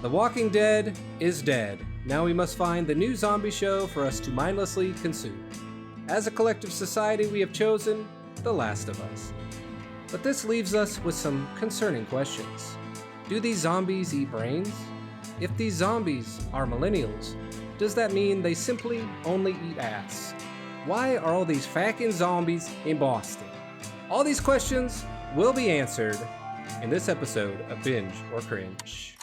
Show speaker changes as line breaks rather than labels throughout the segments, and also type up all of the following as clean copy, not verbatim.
The Walking Dead is dead. Now we must find the new zombie show for us to mindlessly consume. As a collective society, we have chosen The Last of Us. But this leaves us with some concerning questions. Do these zombies eat brains? If these zombies are millennials, does that mean they simply only eat ass? Why are all these fucking zombies in Boston? All these questions will be answered in this episode of Binge or Cringe.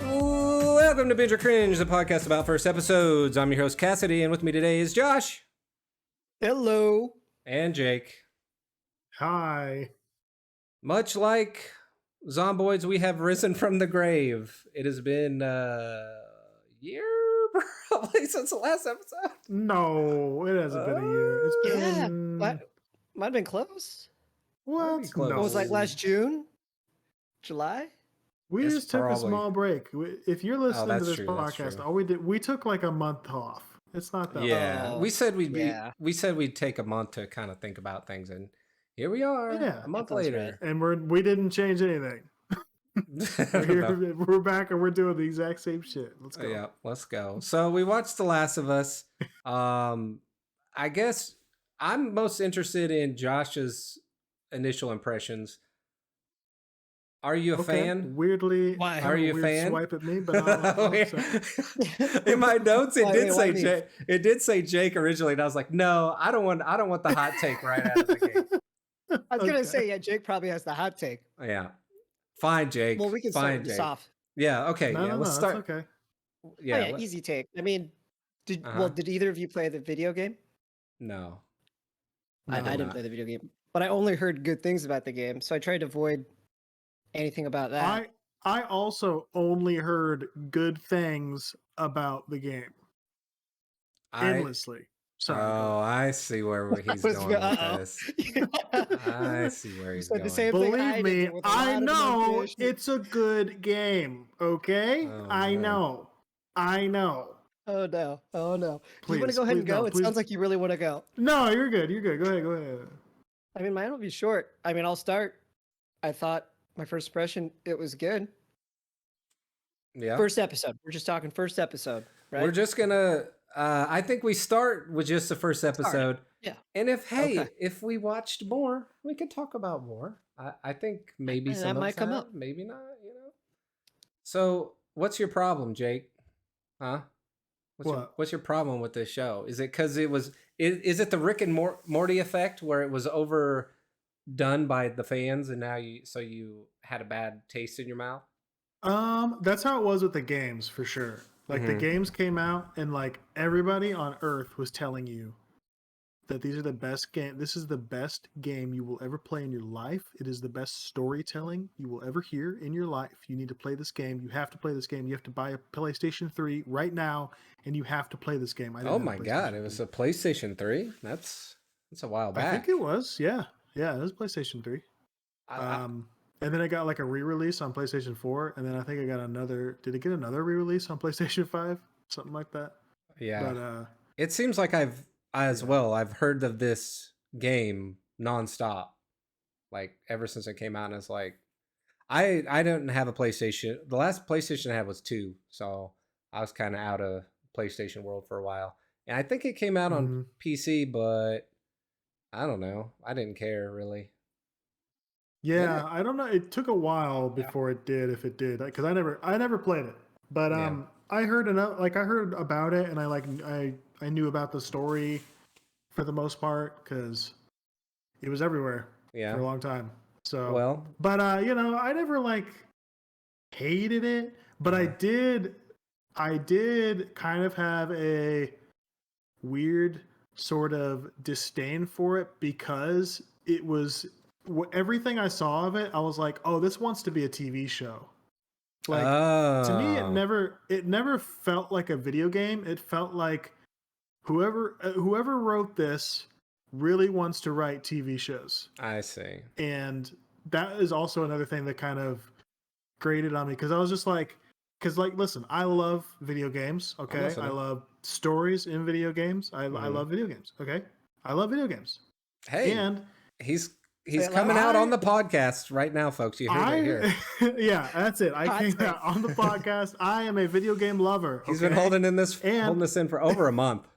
Welcome to Binge or Cringe, the podcast about first episodes. I'm your host, Cassidy, and with me today is Josh.
Hello.
And Jake.
Hi.
Much like zomboids, we have risen from the grave. It has been a year, probably, since the last episode.
No, it hasn't been a year. It's been...
Might have been close.
What?
Might be close.
No.
What was like last June? July?
We
It's
just took
probably-
a small break. If you're listening to
that's
this
true, that's
podcast,
true.
all we took like a month off. It's not that
Yeah,
long.
we said
Yeah.
we said we'd take a month to kind of think about things, and here we are,
Yeah.
a month
That sounds
later.
And we didn't change anything. We're back and we're doing the exact same shit. Let's go.
Yeah, let's go. So we watched The Last of Us. I guess I'm most interested in Josh's initial impressions. Are you a
Okay.
fan?
Weirdly,
Why?
kinda
Are you a
weird
fan?
Swipe at me, but I'll accept.
In my notes, it
Why
did say
me?
Jake. It did say Jake originally, and I was like, no, I don't want the hot take right out of the gate.
I was
Okay.
gonna say, yeah, Jake probably has the hot take.
Yeah, fine, Jake.
Well, we can
fine,
start this
Jake.
off.
Yeah, okay,
No,
yeah,
no,
let's
no,
start.
it's okay.
Yeah,
Oh, yeah, easy take. I mean, did either of you play the video game?
no.
I
did
didn't
not.
play the video game, but I only heard good things about the game, so I tried to avoid anything about that.
I also only heard good things about the game endlessly. Sorry.
Oh, I see where he's
Was-
going with
uh-oh.
this. I see where he's
Said
going.
the same thing I
Believe
did
me,
with a
I
lot of
know
enunciation.
it's a good game. Okay,
Oh,
I
no.
know.
Oh no! Oh no! Do you want
Please,
to go ahead and
please,
go?
no,
It
please.
sounds like you really want to go.
No, you're good. You're good. Go ahead. Go ahead.
I mean, mine will be short. I mean, I'll start. I thought my first impression, it was good.
Yeah.
First episode. We're just talking first episode, right?
We're just gonna. I think we start with just the first episode.
Yeah.
And if
Okay.
if we watched more, we could talk about more. I think maybe
And
some
that
of
might
us
come
have,
up.
maybe not. So, what's your problem, Jake? Huh?
What?
What's your problem with this show? Is it because it was? Is it the Rick and Morty effect where it was overdone by the fans, and now you had a bad taste in your mouth?
That's how it was with the games for sure. Like the
Mhm.
games came out, and like everybody on Earth was telling you that these are the best game. This is the best game you will ever play in your life. It is the best storytelling you will ever hear in your life. You need to play this game. You have to play this game. You have to buy a PlayStation 3 right now, and you have to play this game.
Oh my god! It was a PlayStation 3. That's a while back.
I think it was. Yeah, it was PlayStation 3. And then I got like a re-release on PlayStation 4, and then I think I got another. Did it get another re-release on PlayStation 5? Something like that.
Yeah.
But
It seems like I've heard of this game nonstop, like ever since it came out. And it's like, I didn't have a PlayStation. The last PlayStation I had was 2, so I was kind of out of PlayStation world for a while. And I think it came out on PC, but I don't know. I didn't care really.
yeah, I don't know. It took a while before it did, if it did, because I never played it. But
Yeah.
I heard enough. Like I heard about it, and I knew about the story for the most part because it was everywhere for a
Yeah.
long time. So
Well,
but I never like hated it, but I did kind of have a weird sort of disdain for it because it was everything I saw of it. I was like, oh, this wants to be a TV show. Like to me, it never felt like a video game. It felt like whoever wrote this really wants to write TV shows.
I see.
And that is also another thing that kind of grated on me because I was just like, because like, listen, I love video games.
I'm
Okay, I
listening.
love stories in video games. I
Mhm.
love video games. Okay, I love video games,
Hey,
and
he's
Say
he's
it loud.
coming out on
I
the podcast right now, folks. You heard it here.
yeah, that's it. I
Hot
came
take.
out on the podcast. I am a video game lover.
He's been
Okay,
holding
and
this in for over a month.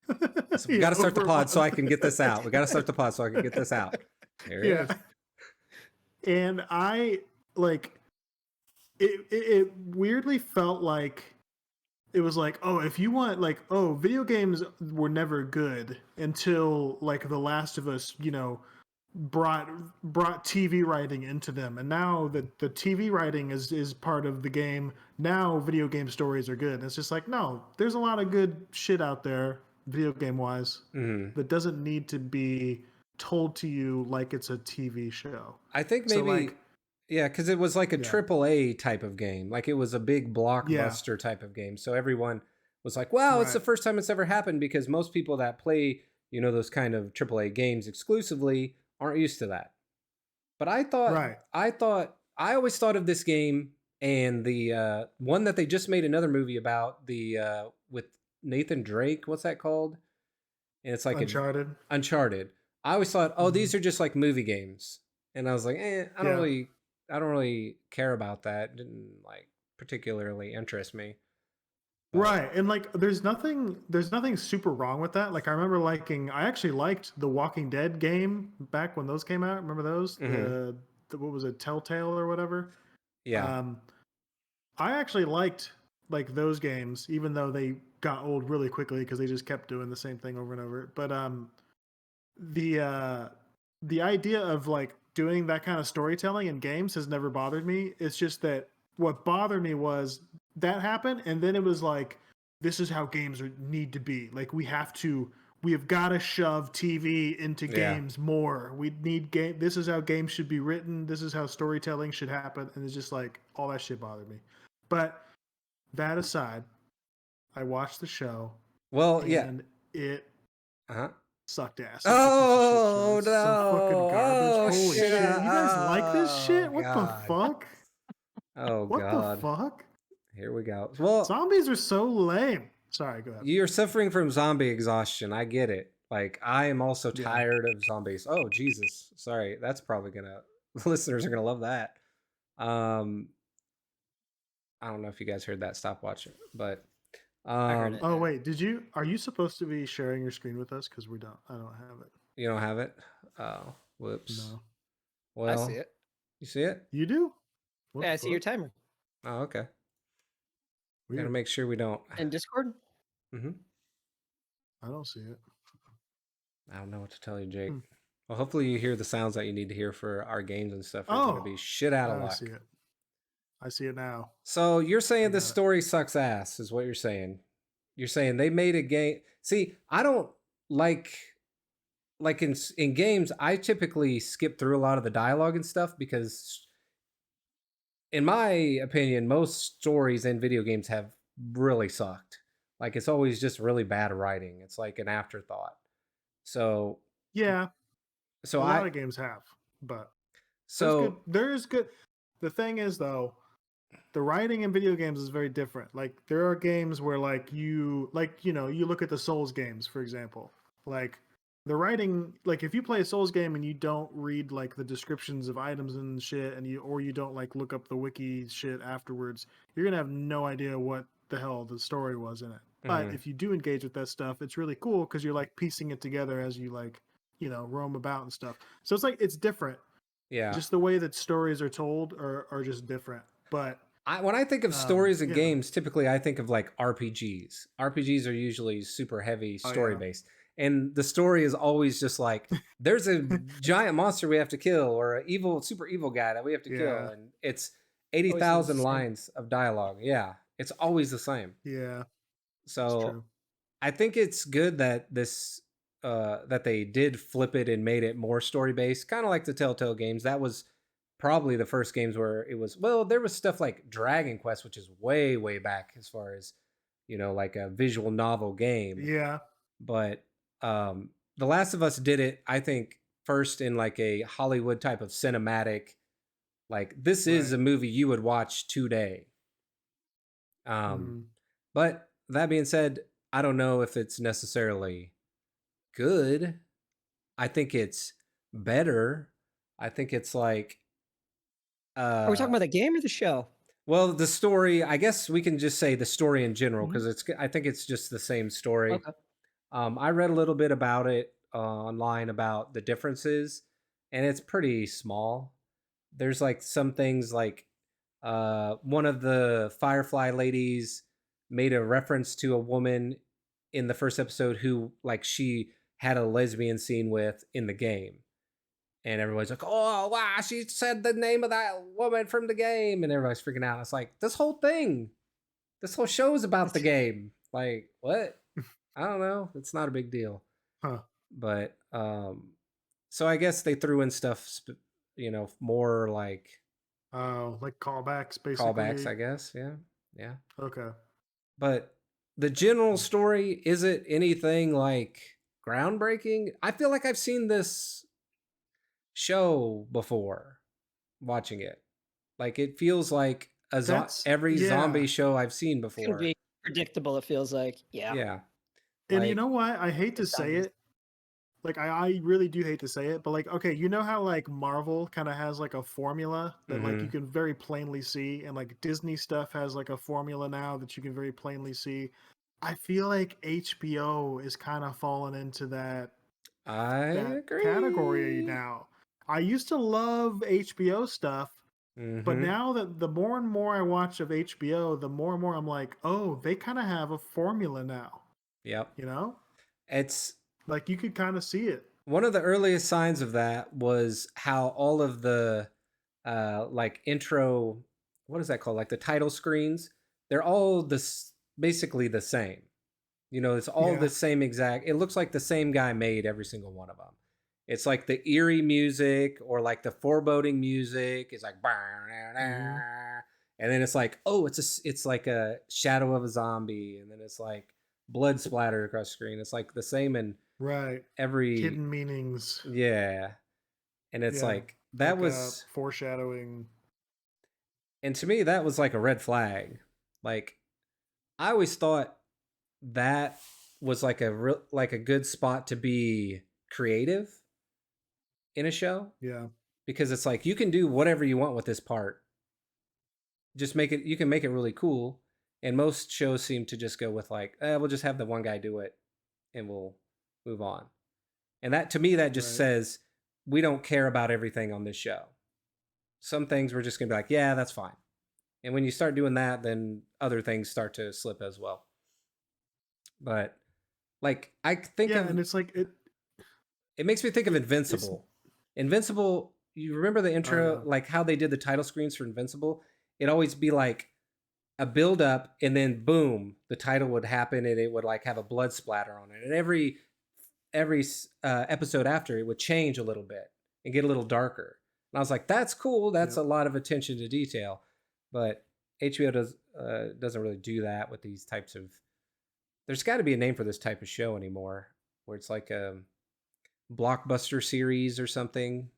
So we
yeah,
got to start the
over a
pod so I
month.
can get this out. We got to start the pod so I can get this out. There he
Yeah,
is.
and I like it weirdly felt like it was like, oh, if you want like, oh, video games were never good until like The Last of Us, brought TV writing into them, and now the TV writing is part of the game. Now video game stories are good. And it's just like, no, there's a lot of good shit out there, video game wise,
Mhm.
that doesn't need to be told to you like it's a TV show.
I think
So
maybe,
like,
yeah, because it was like a
yeah,
triple A type of game. Like it was a big
yeah,
blockbuster type of game. So everyone was like, wow, it's the
right,
first time it's ever happened because most people that play, those kind of triple A games exclusively aren't used to that. But
right.
I always thought of this game and the one that they just made another movie about, the with Nathan Drake. What's that called? And it's like
Uncharted.
Uncharted. I always thought, oh,
Hmm.
these are just like movie games, and I was like,
Yeah.
I don't really care about that. It didn't like particularly interest me. But
Right. And like there's nothing super wrong with that. Like I actually liked the Walking Dead game back when those came out. Remember those?
mhm,
The what was it, Telltale or whatever?
yeah,
Um I actually liked like those games, even though they got old really quickly because they just kept doing the same thing over and over. But the uh the idea of like doing that kind of storytelling in games has never bothered me. It's just that what bothered me was that happened, and then it was like, this is how need to be. Like we have got to shove TV into
yeah.
games more. We need game. This is how games should be written. This is how storytelling should happen. And it's just like all that shit bothered me. But that aside, I watched the show
Well, yeah.
and it
Uh-huh.
sucked ass. It's a piece of shit show.
Oh
It's some fucking
no!
garbage.
Oh
Holy
shit!
shit. You guys like this shit?
Oh
What the
god!
fuck?
Oh
What the
god!
fuck?
Here we go. Well,
Zombies are so lame. Sorry, go ahead.
you're suffering from zombie exhaustion. I get it. Like I am also
Yeah.
tired of zombies. Oh Jesus! Sorry, that's probably gonna listeners are gonna love that. Um, I don't know if you guys heard that. Stop watching, but
I heard it.
Oh wait, are you supposed to be sharing your screen with us? Because I don't have it.
you don't have it. Oh, whoops.
No.
Well,
I see it.
you see it?
You do? What
Yeah, I
the
see your
fuck?
timer.
Oh, okay. Gotta
Weird.
make sure we don't.
In Discord?
Hmm.
I don't see it.
I don't know what to tell you, Jake.
Hmm.
Well, hopefully you hear the sounds that you need to hear for our games and stuff. It's gonna
Oh,
be shit out of
I
luck.
see it. I see it now.
So you're
I
saying this
got it.
story sucks ass, is what you're saying. You're saying they made a game. See, I don't like in games. I typically skip through a lot of the dialogue and stuff because, in my opinion, most stories in video games have really sucked. Like it's always just really bad writing. It's like an afterthought. So
Yeah,
so
a lot
I
of games have, but there's good.
so
There's good. The thing is, though, the writing in video games is very different. Like there are games where you look at the Souls games, for example. Like the writing, like if you play a Souls game and you don't read like the descriptions of items and shit, and you don't like look up the wiki shit afterwards, you're gonna have no idea what the hell the story was in it. But
mhm,
if you do engage with that stuff, it's really cool because you're like piecing it together as you like roam about and stuff. So it's like it's different.
yeah.
Just the way that stories are told are just different. But
When I think of stories and
yeah.
games, typically I think of like RPGs. RPGs are usually super heavy
Oh
story
yeah.
based. And the story is always just like there's a giant monster we have to kill or an super evil guy that we have to kill.
Yeah.
And it's
Always the
80,000
same.
lines of dialogue. Yeah. It's always the same.
Yeah. It's
So
true.
I think it's good that that they did flip it and made it more story based, kind of like the Telltale games. That was probably the first games where it was, well, there was stuff like Dragon Quest, which is way back as far as like a visual novel game.
Yeah.
But The Last of Us did it, I think, first in like a Hollywood type of cinematic, like this is
Right.
a movie you would watch today. Um,
Mm.
but that being said, I don't know if it's necessarily good. I think it's better. I think it's like
Are we talking
uh
about the game or the show?
well, the story, I guess we can just say the story in general
Mhm.
because I think it's just the same story.
Okay.
I read a little bit about it online about the differences, and it's pretty small. There's like some things like one of the Firefly ladies made a reference to a woman in the first episode who like she had a lesbian scene with in the game. And everyone's like, "Oh wow, she said the name of that woman from the game," and everybody's freaking out. It's like this whole show is about the game. Like what? I don't know. It's not a big deal,
Huh.
but so I guess they threw in stuff, more like
Oh, like callbacks,
callbacks.
basically.
I guess, yeah, yeah.
Okay.
But the general story, is it anything like groundbreaking? I feel like I've seen this show before watching it. Like it feels like
That's
every
yeah.
zombie show I've seen
It's gonna
before.
be predictable, it feels like. Yeah.
Yeah.
And you
Like,
know what? I hate
The
to say
zombies.
it. Like I really do hate to say it, but like okay, you know how like Marvel kind of has like a formula that like you
mm-hmm.
can very plainly see, and like Disney stuff has like a formula now that you can very plainly see. I feel like HBO is kind of falling into
I
that category
agree.
now. I used to love HBO stuff, but
Mm-hmm.
now that the more and more I watch of HBO, the more and more I'm like, oh, they kind of have a formula now.
Yep.
You know,
It's
like you could kind of see it.
one of the earliest signs of that was how all of the like intro, what is that called? Like the title screens, they're all this basically the same. It's all
Yeah.
the same exact. It looks like the same guy made every single one of them. It's like the eerie music or like the foreboding music. It's like,
Hmm.
and then it's like, oh, it's like a shadow of a zombie, and then it's like blood splatter across the screen. It's like the same in
Right.
every,
Hidden meanings.
yeah. And it's
Yeah.
like that
Like
was,
foreshadowing.
and to me that was like a red flag. Like I always thought that was like like a good spot to be creative in a show
Yeah.
because it's like you can do whatever you want with this part. Just make it, you can make it really cool. And most shows seem to just go with like, we'll just have the one guy do it and we'll move on. And that to me that just
Right.
says we don't care about everything on this show. Some things we're just going to be like, yeah, that's fine. And when you start doing that, then other things start to slip as well. But like I think
Yeah,
of,
and it's like
it makes me think of
it's
Invincible. Invincible, you remember the
oh
intro,
yeah.
like how they did the title screens for Invincible? It'd always be like a build up and then boom, the title would happen and it would like have a blood splatter on it. And every episode after it would change a little bit and get a little darker. And I was like, that's cool. That's
Yep.
a lot of attention to detail. But HBO doesn't really do that with these types of. There's got to be a name for this type of show anymore, where it's like a blockbuster series or something.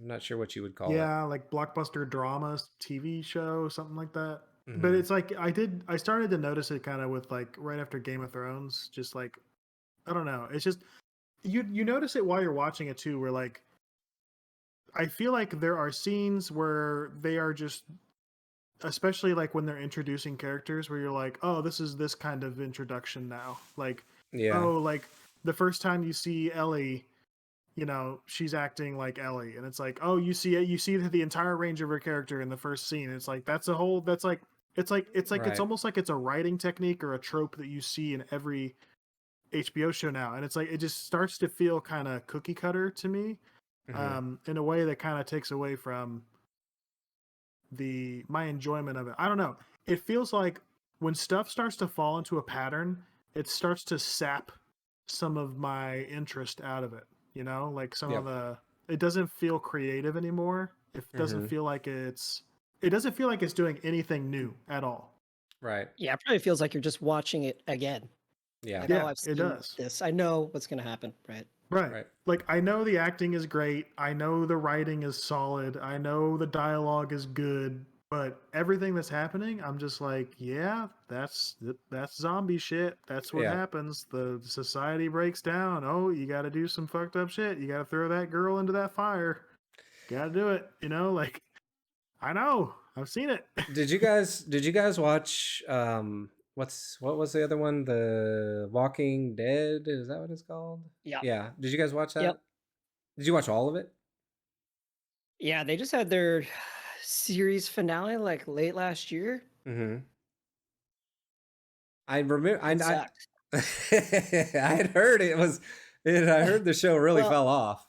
I'm not sure what you would call it.
Yeah, like blockbuster drama TV show, something like that. But
Mm-hmm.
it's like I started to notice it kind of with like right after Game of Thrones, just like I don't know. It's just you notice it while you're watching it too, where like I feel like there are scenes where they are just especially like when they're introducing characters where you're like, "Oh, this is this kind of introduction now." Like,
Yeah.
oh, like the first time you see Ellie, she's acting like Ellie, and it's like, "Oh, you see the entire range of her character in the first scene." It's like that's like it's
Right.
almost like it's a writing technique or a trope that you see in every HBO show now, and it's like it just starts to feel kind of cookie cutter to me,
Mm-hmm.
in a way that kind of takes away from the my enjoyment of it. I don't know. It feels like when stuff starts to fall into a pattern, it starts to sap some of my interest out of it. Like some of
Yep.
the it doesn't feel creative anymore.
Mm-hmm.
It doesn't feel like it's doing anything new at all.
Right.
Yeah, it probably feels like you're just watching it again.
Yeah.
Like, oh,
Yeah,
I've
it
seen
does.
this. I know what's gonna happen, right?
Right.
Right.
Like I know the acting is great. I know the writing is solid. I know the dialogue is good. But everything that's happening, I'm just like, yeah, that's zombie shit. That's what
Yeah.
happens. The society breaks down. Oh, you got to do some fucked up shit. You got to throw that girl into that fire. Got to do it. You know, like I know. I've seen it.
Did you guys watch what was the other one? The Walking Dead? Is that what it's called?
Yeah.
Yeah. Did you guys watch that?
Yep.
Did you watch all of it?
Yeah, they just had their series finale like late last year.
Mm-hmm. I remember
It sucked.
I had heard I heard the show really
Well,
fell off.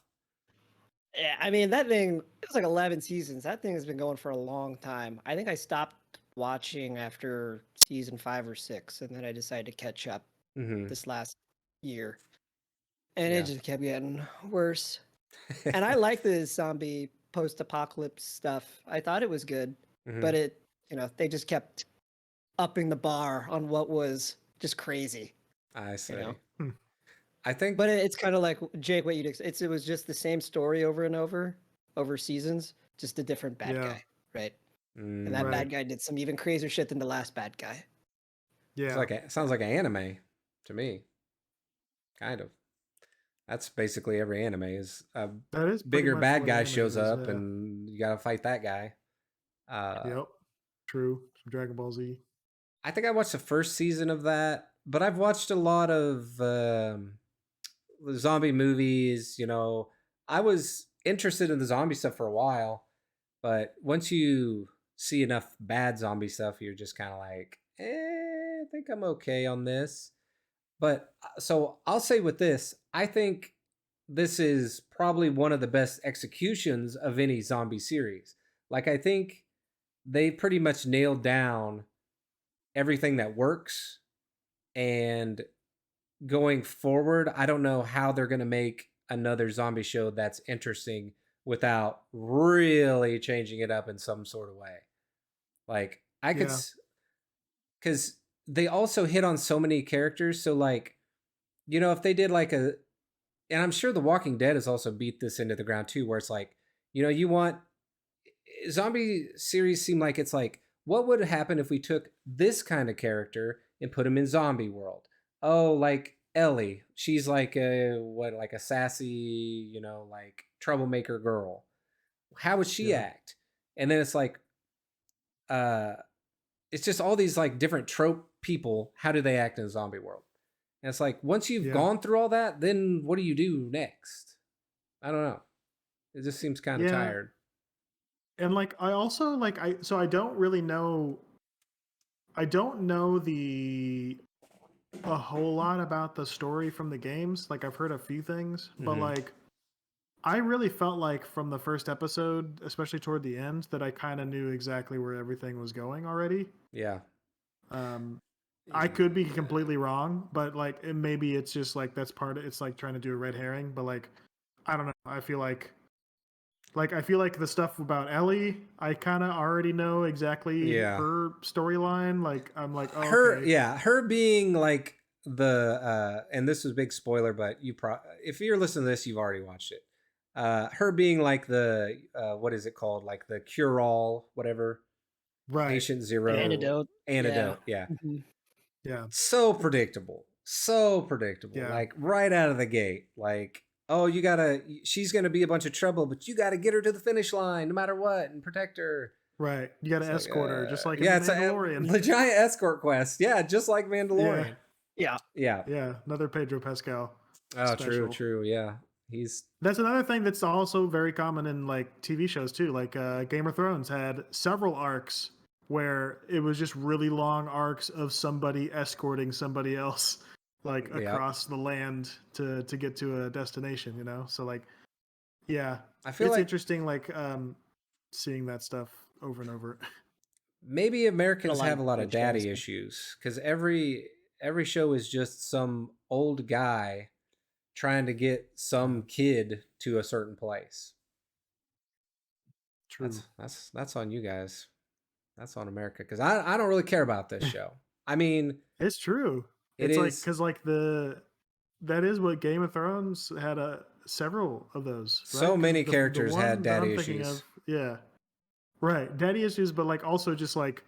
yeah, I mean that thing. It was like 11 seasons. That thing has been going for a long time. I think I stopped watching after season 5 or 6, and then I decided to catch up
Mm-hmm.
this last year, and
Yeah.
it just kept getting worse. And I like the zombie post-apocalypse stuff. I thought it was good,
Mhm.
but they just kept upping the bar on what was just crazy.
I see.
know.
I think
But it's kind of like Jake, what it was just the same story over and over seasons, just a different bad
Yeah.
guy, right? And that
Right.
bad guy did some even crazier shit than the last bad guy.
Yeah.
sounds like an anime to me. Kind of. That's basically every anime is a
That is pretty
bigger
much
bad
what
guy
anime
shows
is,
up
yeah.
and you gotta fight that guy.
Yep. True. Some Dragon Ball Z.
I think I watched the first season of that, but I've watched a lot of zombie movies. You know, I was interested in the zombie stuff for a while, but once you see enough bad zombie stuff, you're just kind of like, I think I'm okay on this. But so I'll say with this, I think this is probably one of the best executions of any zombie series. Like, I think they pretty much nailed down everything that works. And going forward, I don't know how they're going to make another zombie show that's interesting without really changing it up in some sort of way. Like, I could,
Yeah.
because they also hit on so many characters. So, like, you know, if they did like and I'm sure The Walking Dead has also beat this into the ground too, where it's like, you know, you want zombie series seem like it's like, what would happen if we took this kind of character and put him in zombie world? Oh, like Ellie. She's like like a sassy, you know, like troublemaker girl. How would she
Yeah.
act? And then it's like, it's just all these like different trope people. How do they act in a zombie world? And it's like, once you've
Yeah.
gone through all that, then what do you do next? I don't know. It just seems kind of
Yeah.
tired.
And like I also like I don't really know I don't know a whole lot about the story from the games. Like I've heard a few things, but
Mhm.
like I really felt like from the first episode, especially toward the end, that I kind of knew exactly where everything was going already.
Yeah.
I could be completely wrong, but like maybe it's just like that's part of it's like trying to do a red herring, but like I don't know. I feel like the stuff about Ellie, I kind of already know exactly
Yeah.
her storyline. Like I'm like, oh,
her
okay.
yeah, her being like the and this was a big spoiler, but if you're listening to this, you've already watched it. Her being like the what is it called, like the cure all whatever,
Right.
patient zero
Antidote.
yeah.
Mhm.
Yeah.
So predictable,
Yeah.
like right out of the gate. Like, oh, she's gonna be a bunch of trouble, but you gotta get her to the finish line no matter what and protect her.
Right. You got to
It's
escort her, just like in
yeah,
the Mandalorian.
the giant escort quest. Yeah, just like Mandalorian.
Yeah.
Yeah.
Yeah. Another Pedro Pascal.
Oh,
special.
true. Yeah,
That's another thing that's also very common in like TV shows too. Like Game of Thrones had several arcs where it was just really long arcs of somebody escorting somebody else like across the land to get to a destination, you know? So like yeah.
I feel
it's
like
interesting like seeing that stuff over and over.
maybe Americans
lot
have
of
a lot of
good shows.
daddy issues because every show is just some old guy trying to get some kid to a certain place.
True.
That's on you guys. That's on America because I don't really care about this show. I mean,
It's true. It's like because like that is what Game of Thrones had several of those. Right?
So many
the
characters
one
had
that
daddy
I'm thinking
issues.
of, yeah, Right, daddy issues, but like also just like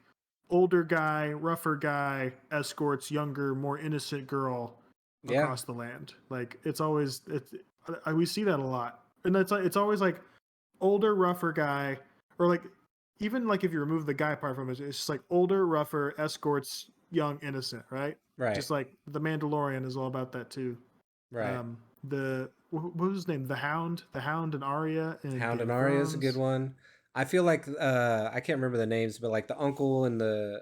older guy, rougher guy escorts younger, more innocent girl
Yeah,
across the land. Like we see that a lot, and it's always like older, rougher guy, or like even like if you remove the guy part from it, it's just like older, rougher escorts young, innocent, right?
right,
Just like the Mandalorian is all about that too.
right.
What was his name? The Hound and Arya in
Hound
Game
and
of
Arya is a good
Thrones.
one. I feel like I can't remember the names, but like the uncle and the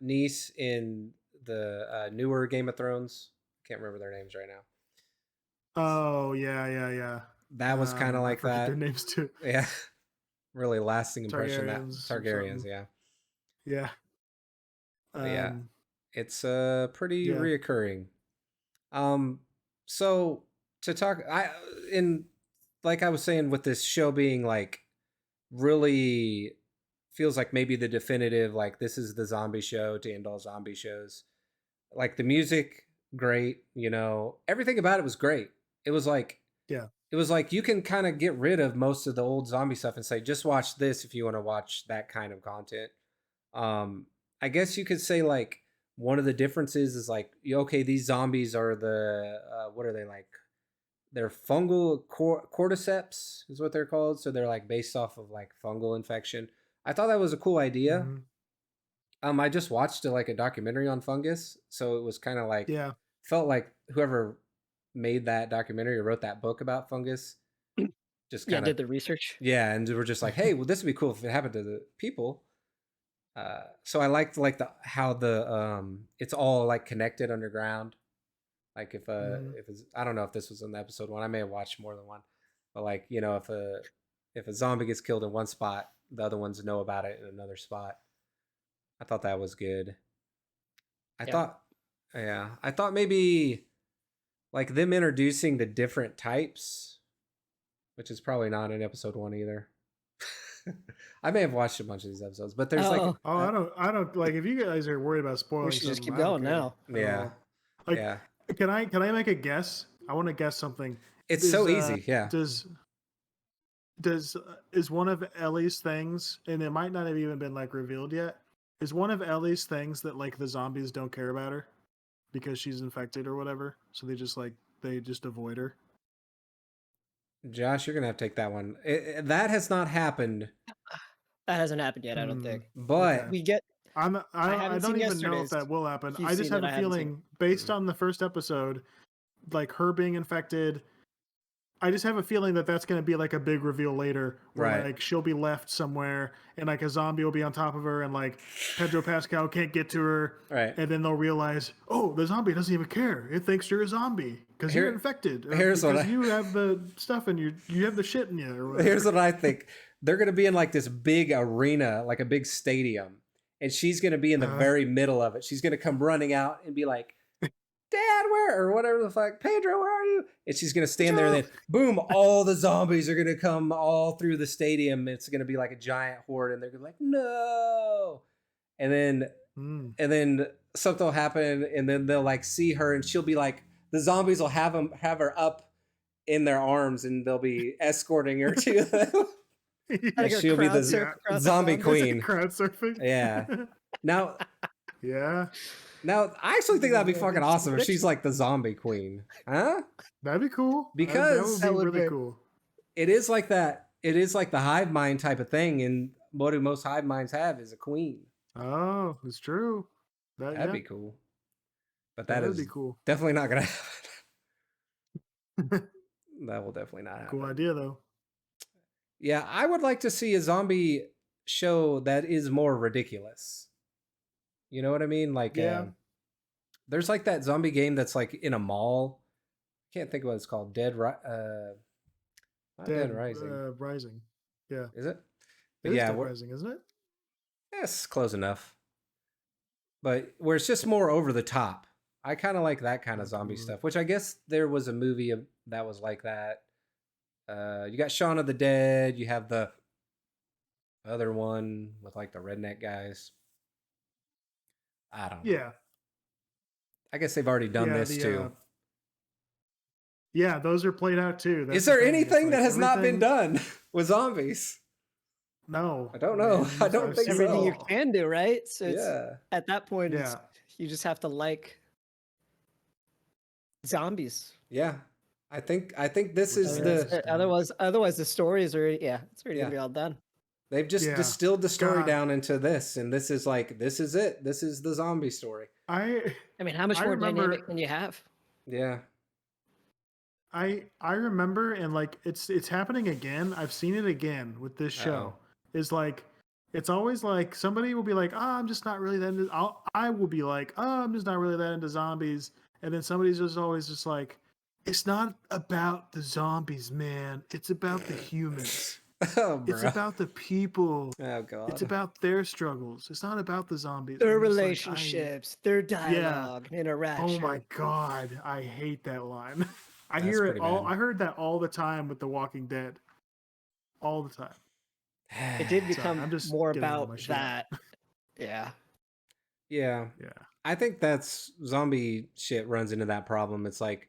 niece in the newer Game of Thrones. Can't remember their names right now.
Oh yeah.
That was kind of
I
like
forget their
that.
names too.
Yeah, really lasting impression, that
Targaryens or
Targaryens.
something.
Yeah,
Yeah.
but yeah,
Um.
it's pretty
Yeah.
reoccurring. Um, so to talk, in like I was saying with this show being like really feels like maybe the definitive, like this is the zombie show to end all zombie shows. Like the music, great, everything about it was great. It was like
Yeah.
it was like you can kind of get rid of most of the old zombie stuff and say just watch this if you want to watch that kind of content. Um, I guess you could say like one of the differences is like okay, these zombies are the what are they like? They're fungal cordyceps is what they're called. So they're like based off of like fungal infection. I thought that was a cool idea.
Hmm.
I just watched like a documentary on fungus, so it was kind of like
Yeah.
felt like whoever made that documentary or wrote that book about fungus just
Yeah,
kind of
did the research.
yeah, and we're just like, hey, well, this would be cool if it happened to the people. So I liked like the how the it's all like connected underground. Like
Hmm.
if it's, I don't know if this was in the episode one. I may have watched more than one, but like if a zombie gets killed in one spot, the other ones know about it in another spot. I thought that was good. I
Yeah.
thought, yeah, I thought maybe like them introducing the different types, which is probably not in episode one either. I may have watched a bunch of these episodes, but there's like,
Oh,
Oh, I don't like if you guys are worried about
we
spoiling
should just
something.
keep
I don't
going
care
now.
at
yeah,
all. Like,
yeah,
can I make a guess? I want to guess something.
it's
Is
so easy. Yeah,
does is one of Ellie's things, and it might not have even been like revealed yet. Is one of Ellie's things that like the zombies don't care about her because she's infected or whatever, so they just avoid her.
Josh, you're gonna have to take that one. That has not happened,
That hasn't happened yet, I don't
Hmm.
think.
Okay.
but
We get I
I
haven't
don't
seen
even know if
yesterday's.
that will happen.
If you've
I just
seen
have
it,
a
I haven't seen it.
feeling based on the first episode, like her being infected, I just have a feeling that that's going to be like a big reveal later where
right.
like she'll be left somewhere and like a zombie will be on top of her and like Pedro Pascal can't get to her
Right.
and then they'll realize, "Oh, the zombie doesn't even care. It thinks you're a zombie because you're
Here-
infected or
here's what
because
I-
you have the stuff and you have the shit in you or whatever."
Here's what I think. They're going to be in like this big arena, like a big stadium, and she's going to be in the very middle of it. She's going to come running out and be like, "Dad, where?" or whatever the fuck. "Pedro, where are you?" And she's going to stand there and then boom, all the zombies are going to come all through the stadium. It's going to be like a giant horde and they're going to be like, "No." And then
Mm.
and then something will happen and then they'll like see her and she'll be like the zombies will have her up in their arms and they'll be escorting her to them.
Like a
she'll be
crowd
the
surf across the
zombie
zombies.
queen.
Crowd surfing.
Yeah. Now
Yeah.
I actually think that'd be
Yeah,
fucking
it's
awesome if
rich.
she's like the zombie queen. Huh?
That'd be cool.
Because-
that
That
would
would
be really
be.
cool.
It is like that. It is like the hive mind type of thing, and what do most hive minds have is a queen.
Oh, it's true.
That'd be cool. But
that
that
would
is
be cool.
definitely not gonna happen. That will definitely not happen.
Cool idea though.
Yeah, I would like to see a zombie show that is more ridiculous. You know what I mean? Like,
Yeah.
there's like that zombie game that's like in a mall. Can't think of what it's called. Not Dead Rising.
Rising. Yeah.
Is it?
It
But
is
yeah,
Dead Rising, isn't it?
it's close enough. But where it's just more over the top. I kind of like that kind of zombie stuff, which I guess there was a movie that was like that. You got Shaun of the Dead. You have the other one with like the redneck guys. I don't know.
Yeah.
I guess they've already done this too.
Yeah, those are played out too. That's
Is
the
there
thing. It's
anything
like
that has not been
everything-
done with zombies?
No,
I don't know. I don't
I've
think
seen it
Everything you
so.
all.
can do, right? So it's
Yeah.
at that point,
Yeah.
you just have to like zombies.
Yeah. I think this
Which
is
narrows
the
us down.
Otherwise the story is already it's already
yeah.
gonna be all done.
They've just
Yeah.
distilled the story
God,
down into this, and this is like this is it. This is the zombie story.
I
I mean, how much
I
more dynamic
remember
can you have?
Yeah.
I remember, and like it's happening again. I've seen it again with this
Uh-oh.
show. Is like it's always like somebody will be like, "Oh, I'm just not really that into." I will be like, "Oh, I'm just not really that into zombies," and then somebody's just always just like, "It's not about the zombies, man. It's about the humans.
Oh,
It's
bro.
about the people.
Oh
It's
god.
about their struggles. It's not about the zombies."
Their
I'm just like,
relationships, their
yeah.
dialogue, and
Oh
interaction.
my god, I hate that line. I
That's
hear it
pretty
all.
bad.
I heard that all the time with The Walking Dead. All the time.
It did
Sorry,
become
I'm just
more
getting all
about
my shit out.
that. Yeah.
Yeah.
Yeah.
I think that's zombie shit runs into that problem. It's like,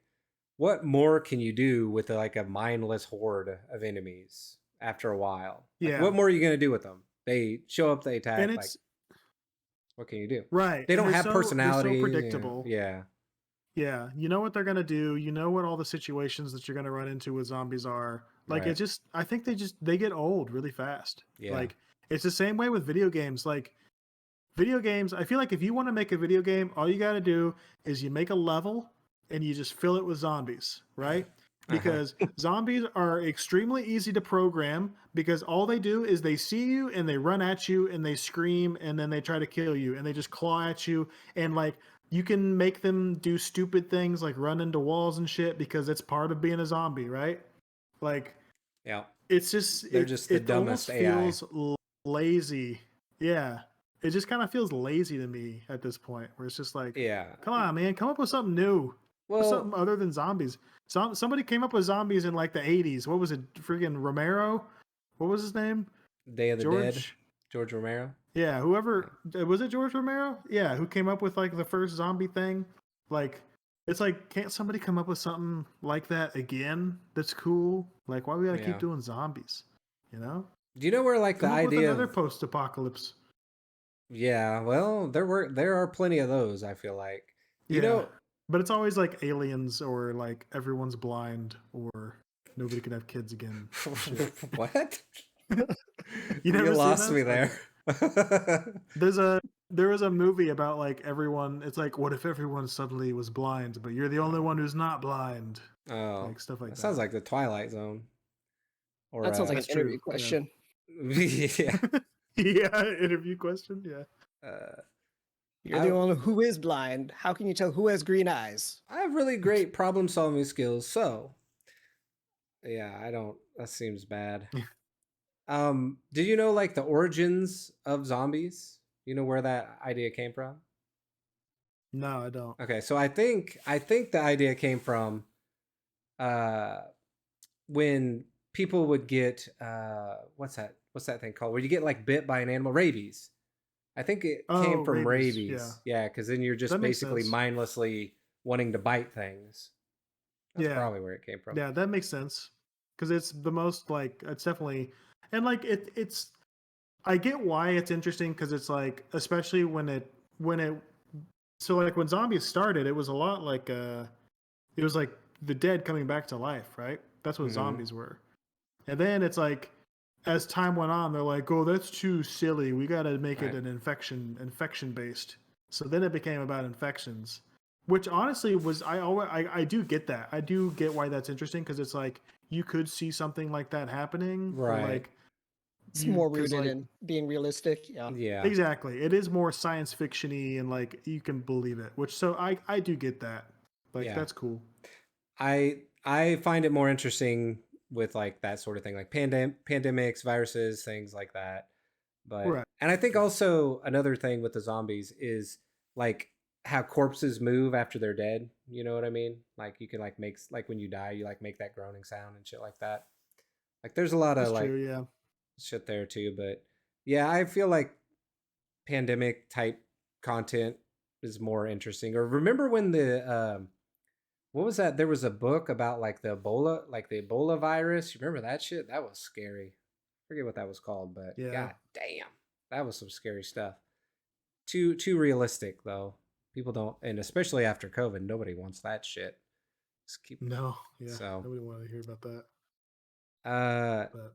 what more can you do with like a mindless horde of enemies after a while? Like,
Yeah.
what more are you gonna do with them? They show up, they
And
attack. Like,
it's
what can you do?
right.
They
And
don't have
they're so
personalities.
predictable.
Yeah.
Yeah. You know what they're gonna do. You know what all the situations that you're gonna run into with zombies are. Like
Right.
I think they get old really fast.
Yeah.
Like it's the same way with video games. Like video games, I feel like if you want to make a video game, all you got to do is you make a level and you just fill it with zombies, right? Because zombies are extremely easy to program because all they do is they see you and they run at you and they scream and then they try to kill you and they just claw at you and like you can make them do stupid things like run into walls and shit because it's part of being a zombie, right? Like
Yeah.
it's just
They're just the
it almost
dumbest AI.
feels lazy. Yeah, it just kind of feels lazy to me at this point, where it's just like,
Yeah.
come on, man, come up with something new,
Well,
something other than zombies. Somebody came up with zombies in like the '80s. What was it? Freaking Romero? What was his name?
Day of the Dead,
George?
George Romero.
Yeah, whoever was it? George Romero? Yeah, who came up with like the first zombie thing? Like, it's like, can't somebody come up with something like that again? That's cool. Like, why we gotta
Yeah.
keep doing zombies? You know?
Do you know where like
Come
the
up with
idea
another
of
post-apocalypse.
yeah, well, there are plenty of those, I feel like. You
Yeah,
know,
but it's always like aliens or like everyone's blind or nobody can have kids again. Shit.
what?
You never seen
lost me
those?
there.
There was a movie about like everyone. It's like, what if everyone suddenly was blind, but you're the only one who's not blind?
Oh,
Like stuff like
that
that.
sounds like the Twilight Zone. Or
That sounds like an
That's true,
interview
yeah.
question.
yeah.
Yeah, interview question. Yeah.
You're
I-
the only one who is blind. How can you tell who has green eyes?
I have really great problem solving skills, so yeah, I don't. That seems bad. Did you know like the origins of zombies? You know where that idea came from?
No, I don't.
Okay, so I think the idea came from uh when people would get what's that thing called? Where you get like bit by an animal, rabies. I think it came
Oh,
from
rabies,
rabies. Yeah, because then you're just
That makes
basically
sense.
mindlessly wanting to bite things. That's
Yeah.
probably where it came from.
Yeah, that makes sense. Because it's the most like it's definitely and like it's I get why it's interesting because it's like especially when it so like when zombies started, it was a lot like it was like the dead coming back to life, right? That's what
Mhm.
zombies were. And then it's like as time went on, they're like, "Oh, that's too silly. We got to make it
Right.
an infection based." So then it became about infections, which honestly was I do get that. I do get why that's interesting because it's like you could see something like that happening, or
Right.
like
It's more
'cause,
rooted
like,
in being realistic. Yeah.
Yeah.
exactly. It is more science fiction-y and like you can believe it, which so I do get that. Like
Yeah.
that's cool.
I find it more interesting with like that sort of thing, like pandemics, viruses, things like that. But
Right.
and I think also another thing with the zombies is like how corpses move after they're dead. You know what I mean? Like you can like make like when you die, you like make that groaning sound and shit like that. Like there's a lot of
That's
like
true, yeah.
shit there too. But yeah, I feel like pandemic type content is more interesting. Or remember when the what was that? There was a book about like the Ebola virus. You remember that shit? That was scary. forget what that was called, but
Yeah.
god damn, that was some scary stuff. Too realistic though. People don't, and especially after COVID, nobody wants that shit. Just keep
No, yeah,
so.
nobody wanted to hear about that. But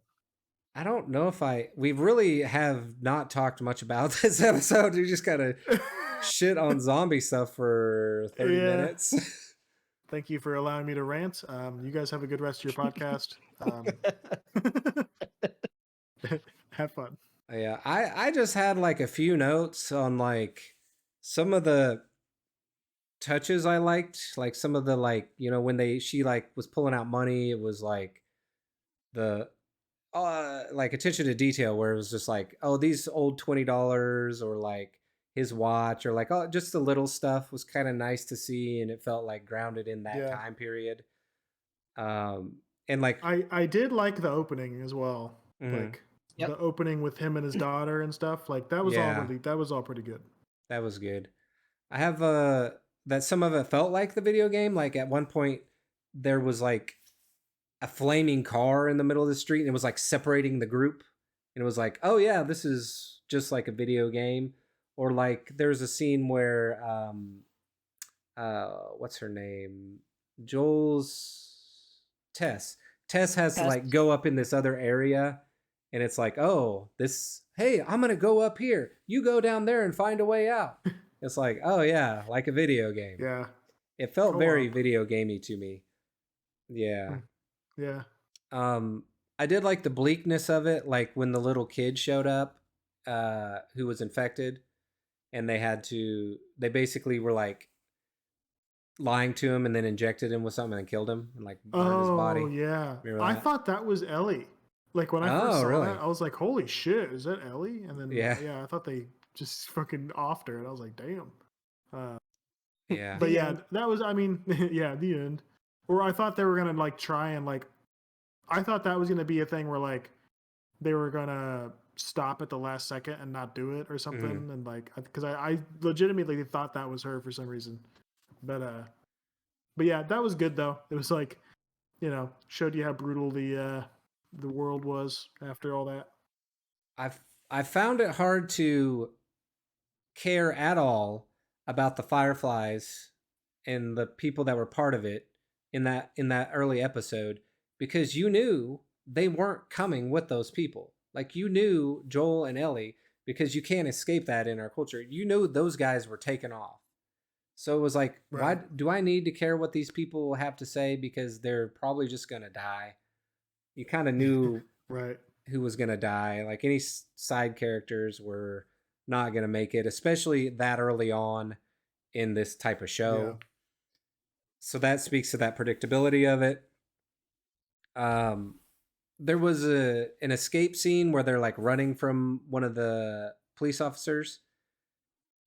I don't know if we really have not talked much about this episode. We just kind of shit on zombie stuff for 30
Yeah.
minutes.
Thank you for allowing me to rant. You guys have a good rest of your podcast. Have fun.
Yeah, I just had like a few notes on like some of the touches I liked, like some of the like, you know, when she like was pulling out money, it was like the like attention to detail where it was just like, oh, these old $20 or like his watch or like, oh, just the little stuff was kind of nice to see, and it felt like grounded in that
Yeah.
time period. And like
I did like the opening as well. Like
Yep.
the opening with him and his daughter and stuff. Like that was
Yeah.
all pretty good.
that was good. I have that some of it felt like the video game. Like at one point there was like a flaming car in the middle of the street and it was like separating the group, and it was like, oh yeah, this is just like a video game. Or like there's a scene where what's her name, Joel's Tess has to like go up in this other area, and it's like, oh, this, hey, I'm gonna go up here, you go down there and find a way out. It's like, oh yeah, like a video game.
Yeah.
It felt very
Co-op.
video gamey to me. Yeah.
Yeah.
I did like the bleakness of it, like when the little kid showed up, who was infected, and they basically were like lying to him and then injected him with something and killed him and like burned his body.
Oh yeah.
Remember
I
that?
thought that was Ellie. Like when I first saw
really?
that, I was like, holy shit, is that Ellie? And then
Yeah.
I thought they just fucking offed her, and I was like, damn.
Yeah.
But
The
yeah,
end.
that was, I mean, yeah, the end. Or I thought they were gonna like try and like, I thought that was gonna be a thing where like they were gonna stop at the last second and not do it or something, and like because I legitimately thought that was her for some reason. But yeah, that was good though. It was like, you know, showed you how brutal the world was after all that.
I found it hard to care at all about the Fireflies and the people that were part of it in that early episode, because you knew they weren't coming with those people. Like you knew Joel and Ellie, because you can't escape that in our culture. You knew those guys were taken off. So it was like, why do I need to care what these people have to say, because they're probably just going to die. You kind of knew
Right.
who was going to die. Like any side characters were not going to make it, especially that early on in this type of show.
Yeah.
So that speaks to that predictability of it. There was an escape scene where they're like running from one of the police officers,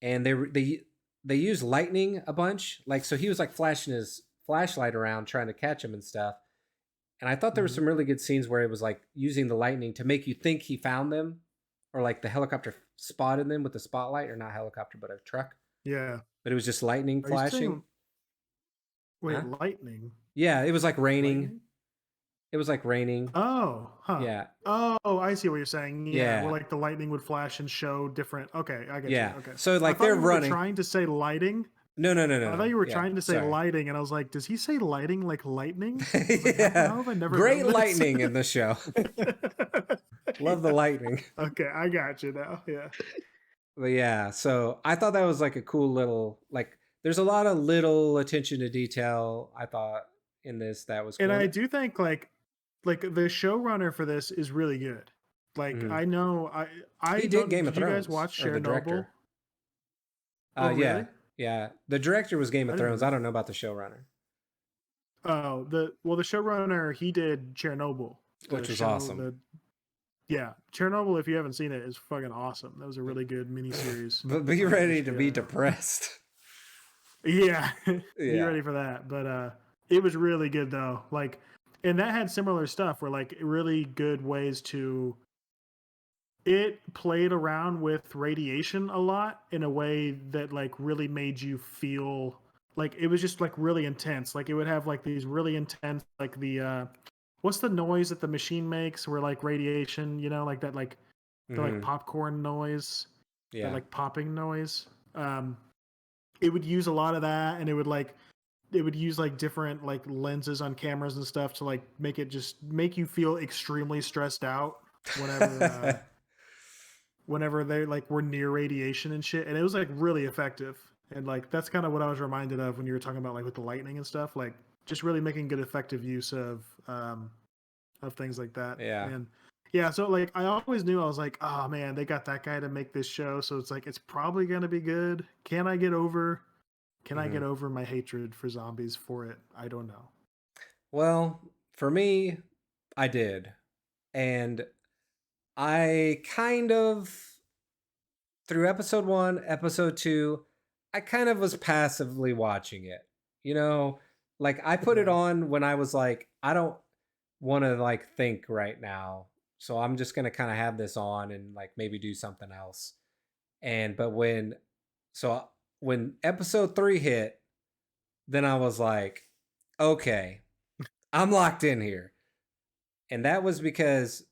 and they use lightning a bunch. Like, so he was like flashing his flashlight around trying to catch him and stuff. And I thought there were some really good scenes where it was like using the lightning to make you think he found them, or like the helicopter spotted them with the spotlight, or not helicopter, but a truck.
Yeah.
But it was just lightning
Are you
flashing.
saying- Wait,
Huh?
lightning?
Yeah, it was like raining.
Lightning?
It was like raining.
Oh, huh.
Yeah.
Oh, I see what you're saying. Yeah,
Yeah.
where like the lightning would flash and show different. Okay, I get
Yeah.
you. Okay.
So
I
like
thought
they're
you were
running.
trying to say lighting.
No.
I thought you were
Yeah,
trying to say
sorry.
lighting, and I was like, does he say lighting like lightning? I was like,
Yeah.
how have I never
Great
known this?
lightning in the show. Love the lightning.
Okay, I got you now. Yeah.
But yeah, so I thought that was like a cool little, like, there's a lot of little attention to detail, I thought, in this that was cool.
And I do think like the showrunner for this is really good. Like I know I
He did Game of Thrones.
You guys watch
or the
Chernobyl?
director.
Oh,
Yeah.
really?
Yeah. The director was Game of
I didn't
Thrones.
know.
I don't know about the showrunner.
Oh, the showrunner, he did Chernobyl,
Which was awesome.
Yeah, Chernobyl. If you haven't seen it, is fucking awesome. That was a really good miniseries.
But be ready to be depressed.
Yeah, be
Yeah.
ready for that. But it was really good though. Like, and that had similar stuff where like really good ways to. It played around with radiation a lot in a way that like really made you feel like it was just like really intense. Like it would have like these really intense like the what's the noise that the machine makes? Where like radiation, like that, like the like popcorn noise, that
Yeah.
like popping noise. It would use a lot of that, and it would use like different like lenses on cameras and stuff to like make you feel extremely stressed out whenever whenever they like were near radiation and shit, and it was like really effective. And like that's kind of what I was reminded of when you were talking about like with the lightning and stuff, like just really making good effective use of things like that.
Yeah.
And yeah, so like I always knew, I was like, oh man, they got that guy to make this show, so it's like it's probably gonna be good. Can I get over my hatred for zombies for it? I don't know.
Well, for me, I did. And I kind of, through episode 1, episode 2, I kind of was passively watching it. Like I put it
Yeah.
on when I was like, I don't want to like think right now. So I'm just going to kind of have this on and like maybe do something else. But when episode 3 hit, then I was like, okay, I'm locked in here. And that was because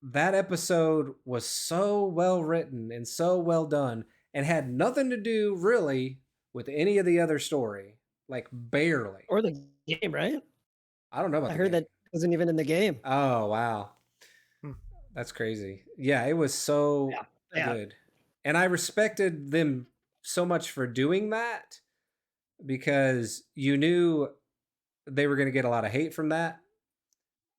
that episode was so well written and so well done and had nothing to do really with any of the other story. Like barely.
Or the game, right?
I don't know about
I
the
heard
game.
that wasn't even in the game.
Oh, wow.
Hmm.
That's crazy. Yeah, it was so
Yeah.
good. And I respected them so much for doing that because you knew they were going to get a lot of hate from that.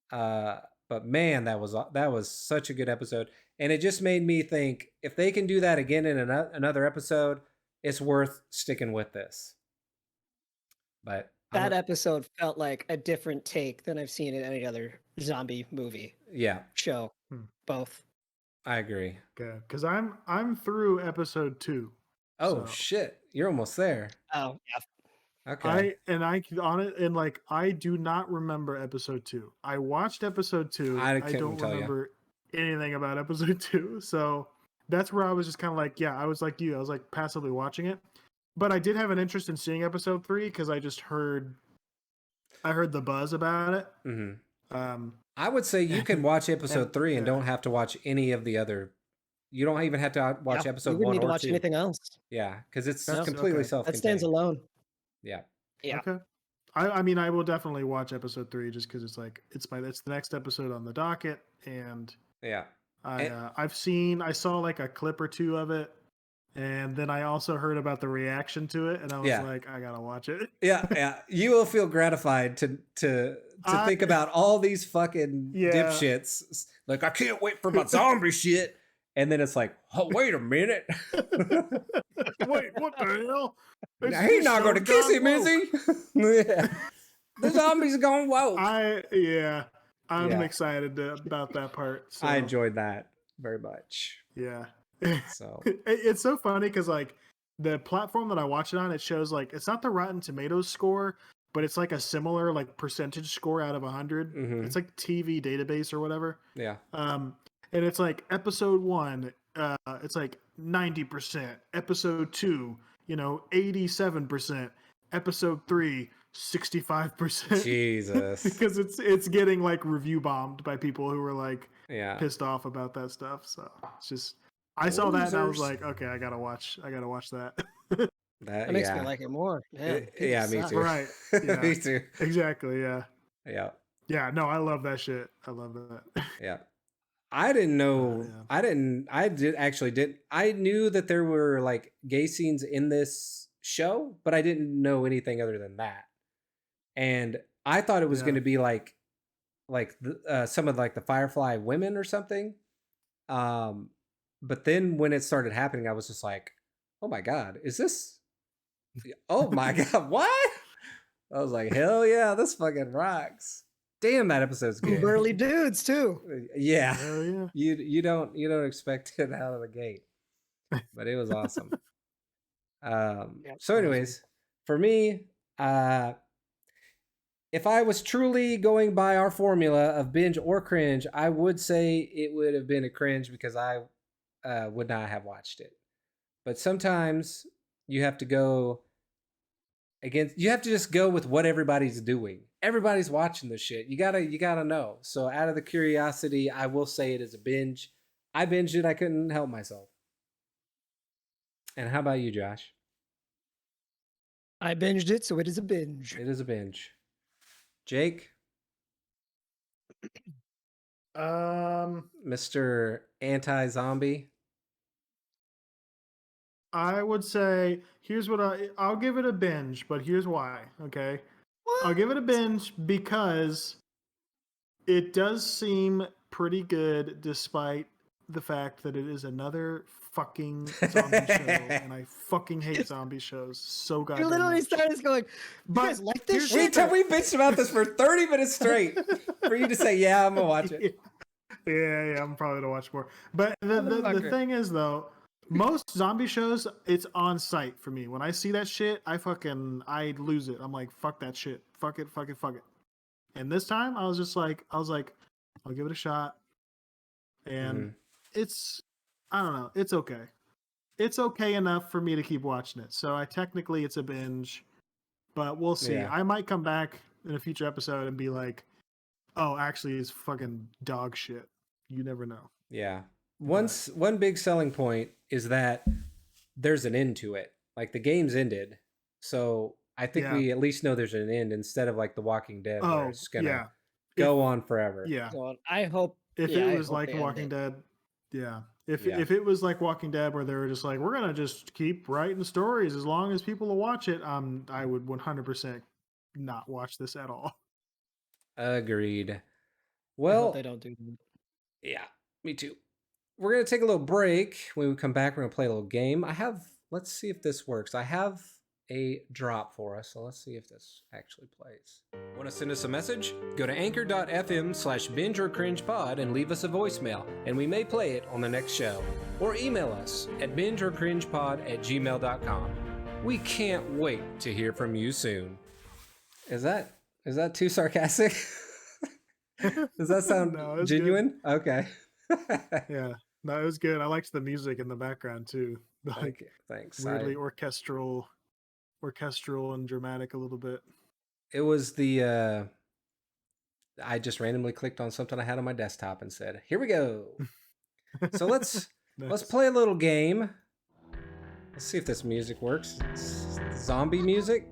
But man, that was such a good episode, and it just made me think if they can do that again in another episode, it's worth sticking with this. But
That episode felt like a different take than I've seen in any other zombie movie
yeah,
show. Both.
I agree.
Okay, because I'm through episode 2.
Oh
so.
shit, you're almost there.
Oh yeah.
Okay.
I do not remember episode 2. I watched episode 2.
I
I
couldn't
don't
tell
remember anything about episode 2. So that's where I was just kind of like, yeah, I was like you. I was like passively watching it. But I did have an interest in seeing episode 3 because I heard the buzz about it.
Mm-hmm. I would say you can watch episode 3 and don't have to watch any of the the. You don't even have to watch episode 1 or 2.
You wouldn't need to watch anything else.
Yeah, because it's completely self-contained.
That stands alone.
Yeah.
Yeah.
Okay. I mean, I will definitely watch episode 3 just because it's like it's the next episode on the docket, and
yeah,
I saw like a clip or 2 of it, and then I also heard about the reaction to it, and I was like, I gotta watch it.
Yeah. You will feel gratified to think about all these fucking dipshits. Like, I can't wait for my zombie shit. And then it's like, oh, wait a minute.
Wait, what the hell?
Now, he's not going to kiss him, is he? Yeah. The zombies going woke.
I'm excited about that part. So.
I enjoyed that very much.
Yeah.
So
it's so funny because like the platform that I watch it on, it shows like it's not the Rotten Tomatoes score, but it's like a similar like percentage score out of 100.
Mm-hmm.
It's like TV database or whatever.
Yeah.
And it's like episode 1, it's like 90%. Episode 2, 87%. Episode 3, 65%.
Jesus.
Because it's getting like review bombed by people who were like pissed off about that stuff. So it's just I saw that and I was like, okay, I gotta watch that.
That makes me like it more. Man,
me too.
Right. Yeah.
Me too.
Exactly. Yeah.
Yeah.
Yeah. No, I love that shit. I love that.
Yeah. I didn't know. I knew that there were like gay scenes in this show, but I didn't know anything other than that. And I thought it was going to be like some of like the Firefly women or something. But then when it started happening, I was just like, oh my God, is this? Oh my God, what? I was like, hell yeah, this fucking rocks. Damn, that episode's good.
Burly dudes too.
Yeah.
You don't expect it out of the gate, but it was awesome. So anyways, for me, if I was truly going by our formula of binge or cringe, I would say it would have been a cringe because I would not have watched it. But sometimes you have to go against. You have to just go with what everybody's doing. Everybody's watching this shit. You gotta know. So out of the curiosity, I will say it is a binge. I binged it. I couldn't help myself. And how about you, Josh?
I binged it, so it is a binge.
It is a binge. Jake, Mr. Anti-Zombie.
I would say here's what I'll give it a binge, but here's why. Okay,
What?
I'll give it a binge because it does seem pretty good, despite the fact that it is another fucking zombie show, and I fucking hate zombie shows so
You
goddamn
literally
much.
started going, you guys like this
here's-
shit?
We bitched about this for 30 minutes straight for you to say, yeah, I'm gonna watch it.
Yeah, I'm probably gonna watch more. But the
Motherfucker.
thing is, though, most zombie shows, it's on site for me. When I see that shit, I lose it. I'm like, fuck that shit. Fuck it. And this time, I was like, I'll give it a shot. And I don't know, it's okay. It's okay enough for me to keep watching it. So technically it's a binge, but we'll see.
Yeah.
I might come back in a future episode and be like, oh, actually, it's fucking dog shit. You never know.
Yeah. One big selling point is that there's an end to it. Like the game's ended. So I think we at least know there's an end instead of like The Walking Dead where it's gonna go on forever.
Yeah.
So I hope
If
yeah, I
it was
hope
like
they end
Walking
it.
Dead, if it was like Walking Dead where they were just like, we're gonna just keep writing stories as long as people will watch it, I would 100% not watch this at all.
Agreed.
I hope
Well,
they don't do that.
yeah, me too. We're gonna take a little break. When we come back, we're gonna play a little game. Let's see if this works. I have a drop for us, so let's see if this actually plays. Want to send us a message? Go to anchor.fm/binge or cringe pod and leave us a voicemail, and we may play it on the next show. Or email us at bingeorcringepod@gmail.com. We can't wait to hear from you soon. Is that too sarcastic? Does that sound
No, it's
genuine? Okay.
Yeah, no, it was good. I liked the music in the background too, like
Thanks.
weirdly orchestral and dramatic a little bit.
It was the I just randomly clicked on something I had on my desktop and said, "Here we go." So let's
Nice.
play a little game. Let's see if this music works. It's zombie music.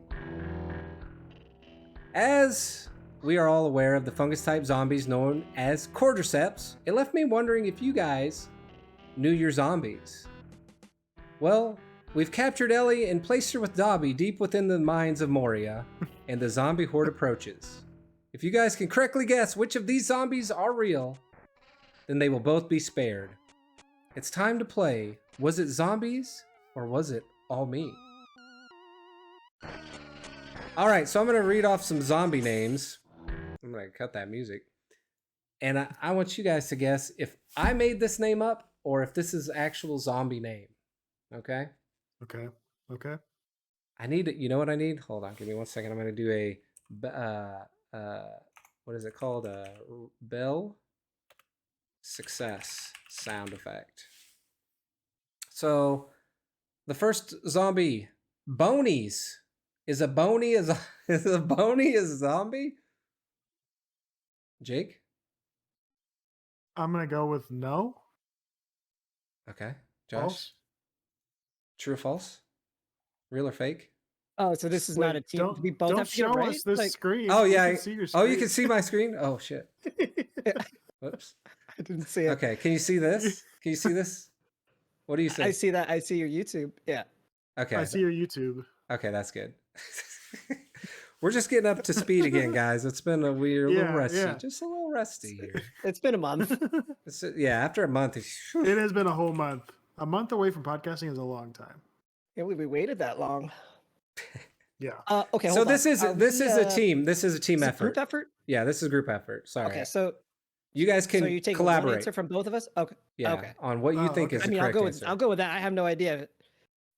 As we are all aware of the fungus-type zombies known as cordyceps, it left me wondering if you guys knew your zombies. Well, we've captured Ellie and placed her with Dobby deep within the mines of Moria, and the zombie horde approaches. If you guys can correctly guess which of these zombies are real, then they will both be spared. It's time to play. Was it zombies or was it all me? All right, so I'm going to read off some zombie names. I'm going to cut that music. And I want you guys to guess if I made this name up or if this is actual zombie name. Okay?
Okay.
I need it. You know what I need? Hold on. Give me 1 second. I'm going to do a, what is it called? A bell success sound effect. So the first zombie, Bonies. Is a bony a zombie? Jake?
I'm gonna go with no.
Okay. Josh?
False.
True or false? Real or fake?
Oh, so this is not a team. We both
don't
have to get it
show
right?
us this
Like,
screen.
Oh,
We
yeah.
can see your
Oh, you
screen.
can see my screen? Oh, shit. Whoops.
I didn't see it.
Okay. Can you see this? Can you see this? What do you say?
I see that. I see your YouTube. Yeah.
Okay.
I see your YouTube.
Okay, that's good. We're just getting up to speed again, guys. It's been a little
Yeah,
rusty.
yeah.
Just a little rusty here.
It's been a month.
Yeah, after a month.
It has been a whole month. A month away from podcasting is a long time.
Yeah, we waited that long.
Yeah.
Okay.
So
hold
this
on.
is
Are
this
we,
is a team. This is a team
is it
effort.
Group effort.
Yeah, this is group effort. Sorry.
Okay. So
You guys can
you take one
collaborate.
answer from both of us. Okay.
Yeah,
Okay.
on what you
Oh,
think
okay.
is
I
the
mean, I'll
correct
go with that. I have no idea.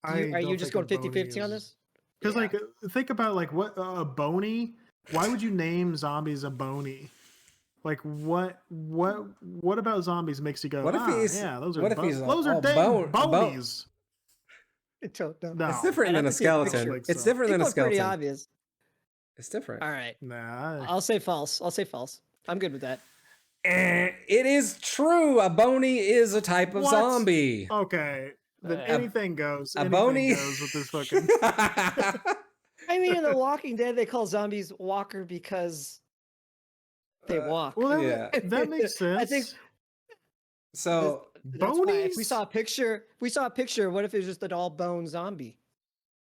Are you
don't
just
think
going
a bony
50-50 on
is-
this?
Because
Yeah.
like, think about like what a bony. Why would you name zombies a bony? Like what about zombies makes you go?
What if he's-
yeah, those are
what if he's
those are
all
dang
bone-
bonies.
I don't know.
No,
It's different
I'd
than
have
a
to see a picture.
skeleton.
Like
It's
so.
different than
People
a
are pretty
skeleton.
obvious.
It's different.
All right.
Nah.
I'll say false. I'll say false. I'm good with that.
It is true. A bony is a type of
What?
zombie.
Okay, then
Uh,
anything goes.
A
Anything
bony
goes with this fucking.
I mean, in The Walking Dead, they call zombies walker because they walk.
Well,
Yeah.
that makes sense.
I think
So
that's why. If we
Bonies?
saw a picture, what if it's just an all bone zombie?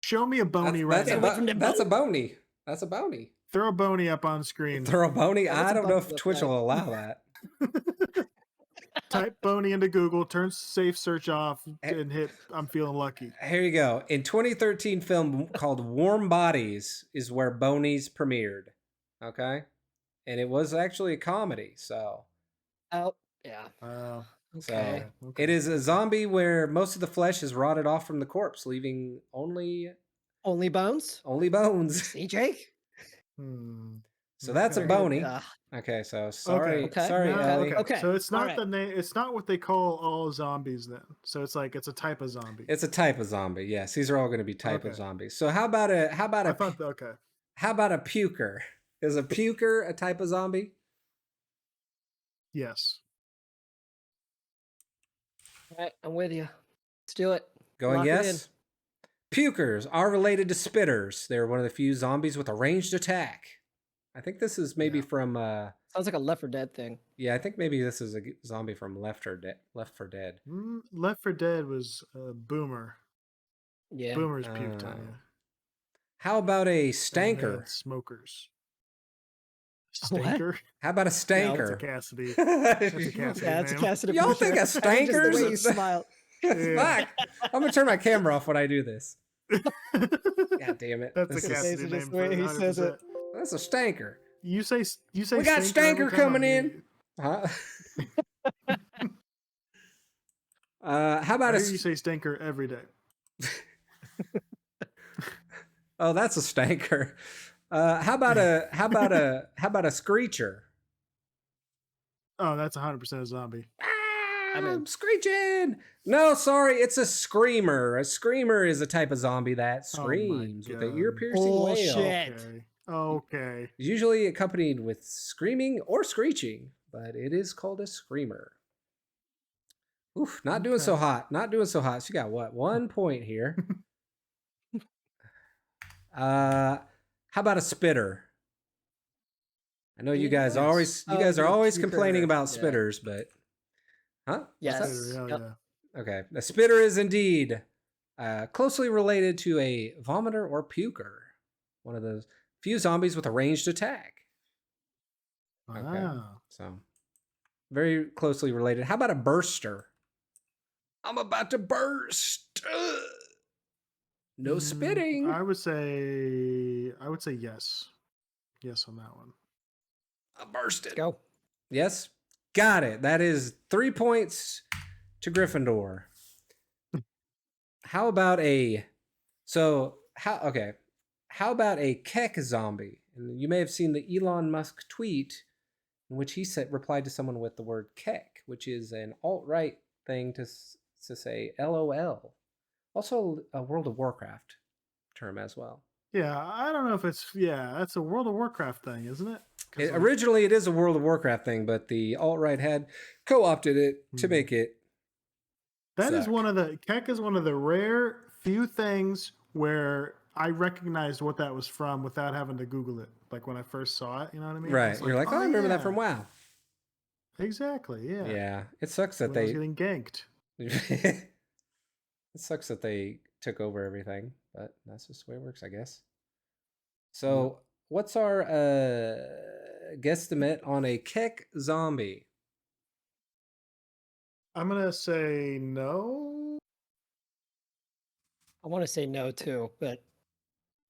Show me a bony right
that's
Stay
now.
away from the
that's a
bone.
bony. That's a bony.
Throw a bony up on screen.
Throw a bony.
Yeah, what's
I
a
don't know
bony
if
look
Twitch
like?
will allow that.
Type bony into Google, turn safe search off, and hit I'm feeling lucky.
Here you go. In 2013 film called Warm Bodies is where Bonies premiered. Okay? And it was actually a comedy, so
Oh, yeah.
so
Okay.
it is a zombie where most of the flesh is rotted off from the corpse, leaving only
Only bones.
bones.
See, Jake.
So that's a
Okay.
bony.
Yeah.
Okay, so sorry,
Okay.
sorry,
No,
Ellie.
Okay.
So it's not
Alright.
the name. It's not what they call all zombies. Then, so it's like it's a type of zombie.
It's a type of zombie. Yes, these are all going to be type of
Okay.
zombies. So how about a
I thought okay.
how about a puker? Is a puker a type of zombie?
Yes.
All right, I'm with you. Let's do it.
Going
Lock it in.
yes. Pukers are related to spitters. They're one of the few zombies with a ranged attack. I think this is maybe from
Sounds like a Left 4 Dead thing.
yeah, I think maybe this is a zombie from Left 4 Dead.
Left 4 Dead was Boomer.
Yeah.
Boomer's puked on
Oh.
you.
How about a
And they
stanker?
had smokers.
What?
Stanker?
How about a
That's a
stanker?
Cassidy. That's a Cassidy
Yeah, it's a
name.
Cassidy.
Y'all
for
think
sure.
a stanker
Just the way
is
you
a-
smile.
Yeah.
Fuck! I'm gonna turn my camera off when I do this. God damn it!
That's a
This is-
Cassidy
Just
name.
the way
for
he says it.
100%.
That's a stanker.
You say
We got
stinker every
stanker
time
coming
I
in.
hear you.
Huh? How about
I
a?
hear you say stinker every day.
Oh, that's a stanker. How about a screecher?
Oh, that's 100% a zombie.
I'm in.
I'm screeching. No, sorry, it's a screamer. A screamer is a type of zombie that screams with an
God.
ear-piercing wail.
Bullshit.
Okay.
Usually accompanied with screaming or screeching, but it is called a screamer. Oof, not doing so
Okay.
hot. Not doing so hot. So you got what? 1 point here. How about a spitter? I know you guys
Yes.
are
the
always
puker,
complaining about
yeah.
spitters, but huh? What's
Yes.
that?
Spitter, hell
Yep.
yeah.
Okay. A spitter is indeed closely related to a vomiter or puker, one of those few zombies with a ranged attack. Okay.
Wow.
So very closely related. How about a burster? I'm about to burst. Ugh. No spitting.
I would say yes. Yes on that one.
I bursted.
Go.
Yes. Got it. That is 3 points to Gryffindor. How about how about a Keck zombie? And you may have seen the Elon Musk tweet in which he replied to someone with the word Keck, which is an alt-right thing to say LOL. Also a World of Warcraft term as well.
Yeah, I don't know if that's a World of Warcraft thing, isn't it? 'Cause, like,
Originally, it is a World of Warcraft thing, but the alt-right had co-opted it to make it.
that is
suck.
Keck is one of the rare few things where I recognized what that was from without having to Google it. Like when I first saw it, you know what I mean?
Right.
It's
You're like, oh, I remember that
yeah.
from WoW.
Exactly. Yeah.
Yeah. It sucks that
When I was
they
getting ganked.
it sucks that they took over everything, but that's just the way it works, I guess. So, what's our guesstimate on a Keck zombie?
I'm gonna say no.
I want to say no too, but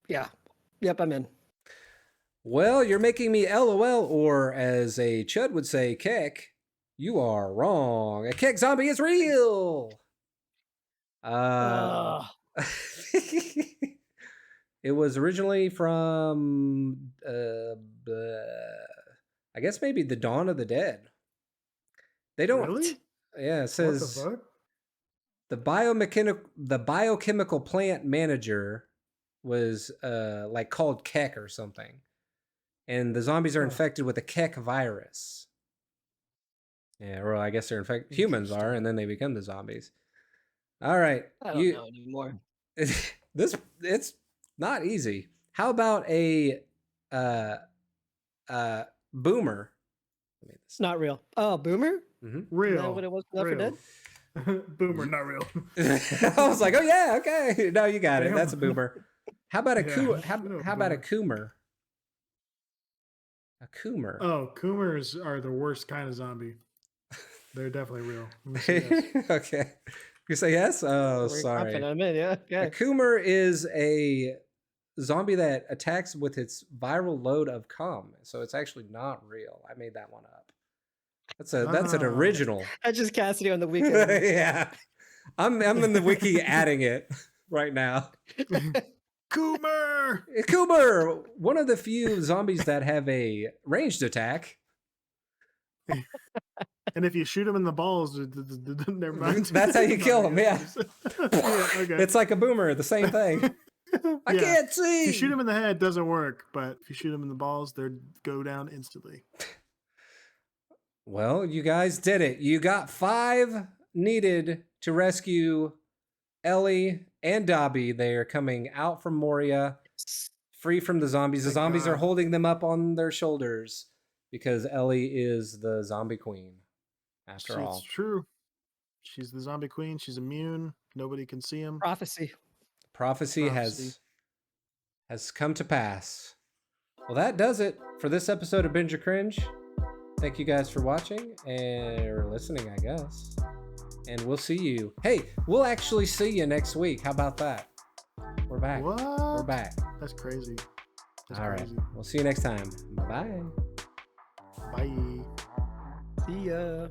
yeah. Yep, I'm in.
Well, you're making me LOL, or as a Chud would say, Keck. You are wrong. A Keck zombie is real.
Ugh.
It was originally from, I guess maybe the Dawn of the Dead. They don't.
Really?
Yeah, it
What the
says
fuck?
the biochemical plant manager was like called Keck or something, and the zombies are infected with the Keck virus. Yeah, well, I guess they're infected. Humans are, and then they become the zombies. All right,
I don't know anymore.
it's not easy. How about a boomer?
It's not real. Oh, Boomer?
Mm-hmm.
Real.
Isn't that what it was? Left 4 Dead?
Boomer, not real.
I was like, oh yeah, okay. No, you got it. That's a boomer. How about a
Yeah,
how about a coomer? A coomer.
Oh, coomers are the worst kind of zombie. They're definitely real. Let me say yes.
Okay. You say yes? Oh,
We're
sorry.
confident I'm in, yeah.
A
Okay.
coomer is a zombie that attacks with its viral load of cum. So it's actually not real. I made that one up. That's an
Oh.
original.
That's just Cassidy on the weekend.
Yeah. I'm in the wiki adding it right now.
Coomer!
Coomer, one of the few zombies that have a ranged attack.
And if you shoot him in the balls, never mind.
That's how you kill him, yeah.
Yeah, okay.
It's like a boomer, the same thing. I
Yeah.
can't see.
If you shoot him in the head, it doesn't work. But if you shoot him in the balls, they go down instantly.
Well, you guys did it. You got 5 needed to rescue Ellie and Dobby. They are coming out from Moria, free from the zombies. The
Thank
zombies are
God.
holding them up on their shoulders because Ellie is the zombie queen, after all.
It's true. She's the zombie queen. She's immune. Nobody can see him.
Prophecy.
Prophecy has come to pass. Well, that does it for this episode of Binge or Cringe. Thank you guys for watching or listening, I guess. And we'll see you. Hey, we'll actually see you next week. How about that? We're back.
What?
We're back.
That's crazy. That's
All right.
crazy.
We'll see you next time. Bye.
Bye.
See ya.